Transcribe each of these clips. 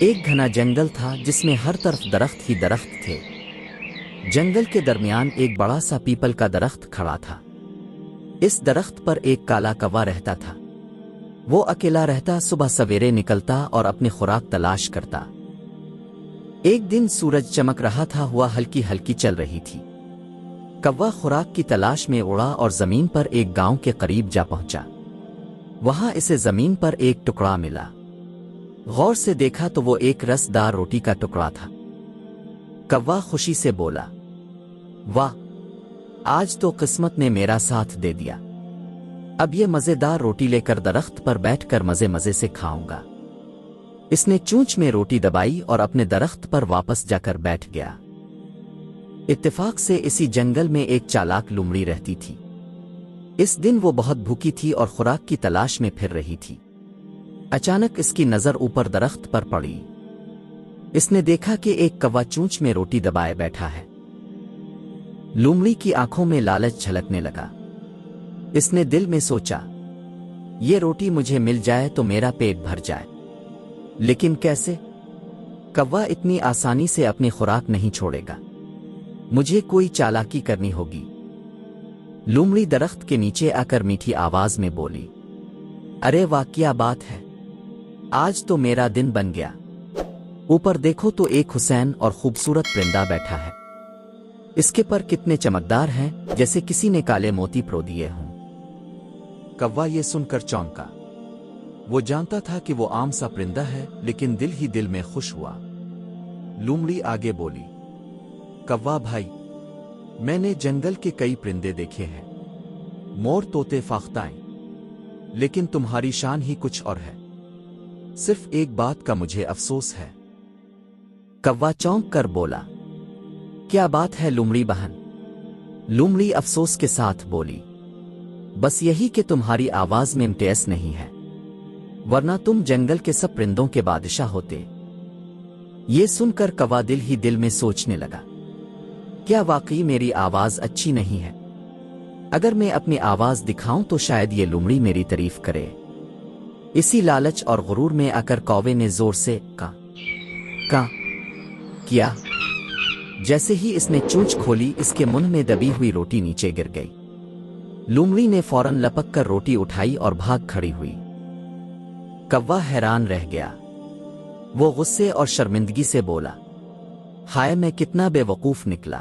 ایک گھنا جنگل تھا جس میں ہر طرف درخت ہی درخت تھے۔ جنگل کے درمیان ایک بڑا سا پیپل کا درخت کھڑا تھا۔ اس درخت پر ایک کالا کوا رہتا تھا۔ وہ اکیلا رہتا، صبح سویرے نکلتا اور اپنی خوراک تلاش کرتا۔ ایک دن سورج چمک رہا تھا، ہوا ہلکی ہلکی چل رہی تھی۔ کوا خوراک کی تلاش میں اڑا اور زمین پر ایک گاؤں کے قریب جا پہنچا۔ وہاں اسے زمین پر ایک ٹکڑا ملا۔ غور سے دیکھا تو وہ ایک رس دار روٹی کا ٹکڑا تھا۔ کوا خوشی سے بولا، واہ، آج تو قسمت نے میرا ساتھ دے دیا۔ اب یہ مزیدار روٹی لے کر درخت پر بیٹھ کر مزے مزے سے کھاؤں گا۔ اس نے چونچ میں روٹی دبائی اور اپنے درخت پر واپس جا کر بیٹھ گیا۔ اتفاق سے اسی جنگل میں ایک چالاک لومڑی رہتی تھی۔ اس دن وہ بہت بھوکی تھی اور خوراک کی تلاش میں پھر رہی تھی۔ اچانک اس کی نظر اوپر درخت پر پڑی۔ اس نے دیکھا کہ ایک کوا چونچ میں روٹی دبائے بیٹھا ہے۔ لومڑی کی آنکھوں میں لالچ جھلکنے لگا۔ اس نے دل میں سوچا، یہ روٹی مجھے مل جائے تو میرا پیٹ بھر جائے، لیکن کیسے؟ کوا اتنی آسانی سے اپنی خوراک نہیں چھوڑے گا، مجھے کوئی چالاکی کرنی ہوگی۔ لومڑی درخت کے نیچے آ کر میٹھی آواز میں بولی، ارے واہ، کیا بات ہے، آج تو میرا دن بن گیا۔ اوپر دیکھو تو ایک حسین اور خوبصورت پرندہ بیٹھا ہے۔ اس کے پر کتنے چمکدار ہیں، جیسے کسی نے کالے موتی پرو دیے ہوں۔ کوا یہ سن کر چونکا۔ وہ جانتا تھا کہ وہ عام سا پرندہ ہے، لیکن دل ہی دل میں خوش ہوا۔ لومڑی آگے بولی، کوا بھائی، میں نے جنگل کے کئی پرندے دیکھے ہیں، مور، طوطے، فاختائیں، لیکن تمہاری شان ہی کچھ اور ہے۔ صرف ایک بات کا مجھے افسوس ہے۔ کوا چونک کر بولا، کیا بات ہے لومڑی بہن؟ لومڑی افسوس کے ساتھ بولی، بس یہی کہ تمہاری آواز میں امتیاز نہیں ہے، ورنہ تم جنگل کے سب پرندوں کے بادشاہ ہوتے۔ یہ سن کر کوا دل ہی دل میں سوچنے لگا، کیا واقعی میری آواز اچھی نہیں ہے؟ اگر میں اپنی آواز دکھاؤں تو شاید یہ لومڑی میری تعریف کرے۔ اسی لالچ اور غرور میں آ کر کوے نے زور سے کا کیا۔ جیسے ہی اس نے چونچ کھولی، اس کے منہ میں دبی ہوئی روٹی نیچے گر گئی۔ لومڑی نے فوراً لپک کر روٹی اٹھائی اور بھاگ کھڑی ہوئی۔ کوا حیران رہ گیا۔ وہ غصے اور شرمندگی سے بولا، ہائے، میں کتنا بے وقوف نکلا،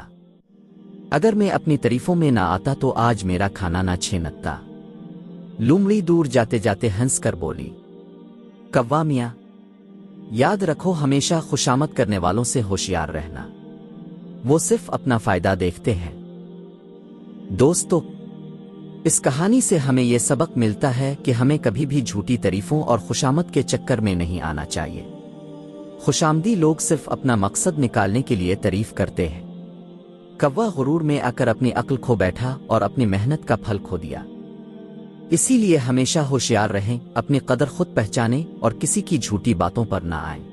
اگر میں اپنی تعریفوں میں نہ آتا تو آج میرا کھانا نہ چھینکتا۔ لومڑی دور جاتے جاتے ہنس کر بولی، کوا میاں، یاد رکھو، ہمیشہ خوشامد کرنے والوں سے ہوشیار رہنا، وہ صرف اپنا فائدہ دیکھتے ہیں۔ دوستو، اس کہانی سے ہمیں یہ سبق ملتا ہے کہ ہمیں کبھی بھی جھوٹی تعریفوں اور خوشامد کے چکر میں نہیں آنا چاہیے۔ خوشامدی لوگ صرف اپنا مقصد نکالنے کے لیے تعریف کرتے ہیں۔ کوا غرور میں آ کر اپنی عقل کھو بیٹھا اور اپنی محنت کا پھل کھو دیا۔ اسی لیے ہمیشہ ہوشیار رہیں، اپنی قدر خود پہچانیں اور کسی کی جھوٹی باتوں پر نہ آئیں۔